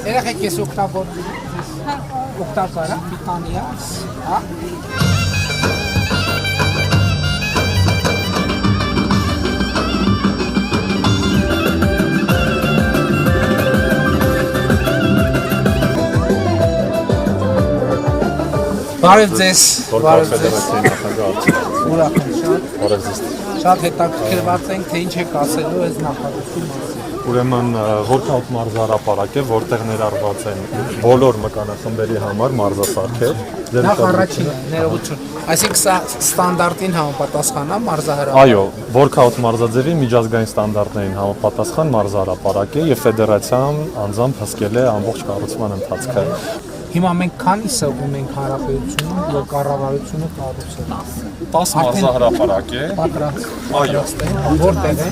Երեխեք ես օգտակար պիտանիա, հա? Բարև ձեզ, բարև ձեզ, ուրախ եմ շատ, շատ հետաքրքրված ենք, թե ինչ եք ասելու ես նախագծի մասին։ Ուրեմն Workout մարզահրապարակ է, որտեղ ներառված են բոլոր մկանախմբերի համար մարզասարքեր։ Նախ առաջինը, ներողություն, այսինքն սա ստանդարտին համապատասխան է մարզահրապարակ։ Այո, Workout մարզաձևի միջազգային ստանդարտներին համապատասխան մարզահրապարակ է եւ ֆեդերացիան անձամբ հսկել է ամբողջ կառուցման ընթացքը։ Հիմա մենք քանիսը ունենք հարաբերությունում, որ կառավարությունը կառուցել է։ 10 մարզահրապարակ է։ Պատրաստ։ Այո, որտեղ է։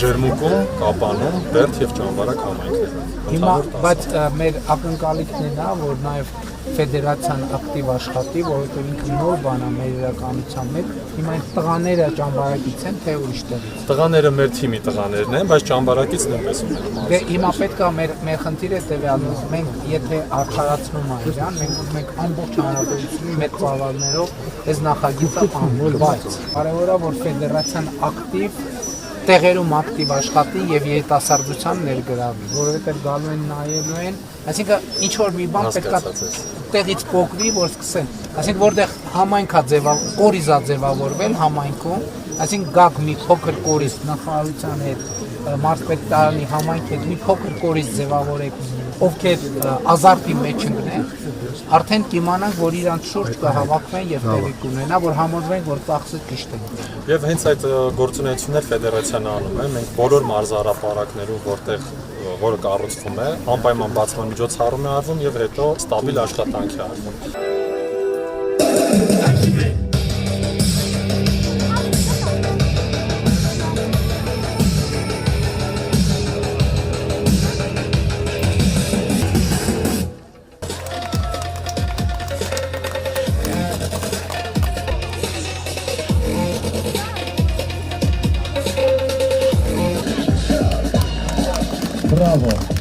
Ջերմուկում, Կապանում, Բերդ եւ Ճամբարակ համայնքներում։ Հիմա, բայց մեր ակնկալիքն է նա, որ նաեւ ֆեդերացիան ակտիվ աշխատի, որովհետեւ ինքը նոր բան է մեր իրականության մեջ։ Հիմա այն տղաները Ճամբարակից են, թե ուրիշ տեղից։ Տղաները մեր թիմի տղաներն են, բայց Ճամբարակից նույնպես ունեն։ Դե հիմա պետք է մեր խնդիրը տևյալն է, մենք եթե արդարացնում ենք իրան, մենք ուզում ենք ամբողջ հանրապետությունի մեծ ծավալներով այս նախագիծը անցնել, բայց կարևորը որ ֆեդերացիան ակտիվ տեղերում ակտիվ աշխատի եւ երիտասարդության ներգրավի, որովհետեւ գալու են նայելու են, այսինքն ինչ որ մի բան պետք է տեղից փոկվի, որ սկսեն, այսինքն որտեղ համայնքա կորիզա ձևավորվել համայնքում, այսինքն գակ մի փոքր կորիզ նախարարության հետ, մարզպետարանի համայնքի հետ մի փոքր կորիզ ձևավորեք, ովքեր ազարտի մեջ ընկնեն, արդեն կիմանանք, որ իրանց շուրջ կհավաքվեն եւ տեղի կունենա, որ համոզվենք, որ ծախսը ճիշտ է։ Եվ հենց այդ գործունեություններ ֆեդերացիան անում է, մենք բոլոր մարզահրապարակներում, որը կառուցվում է, անպայման բացման միջոցառում է արվում եւ հետո ստաբիլ աշխատանք է արվում։ Bravo.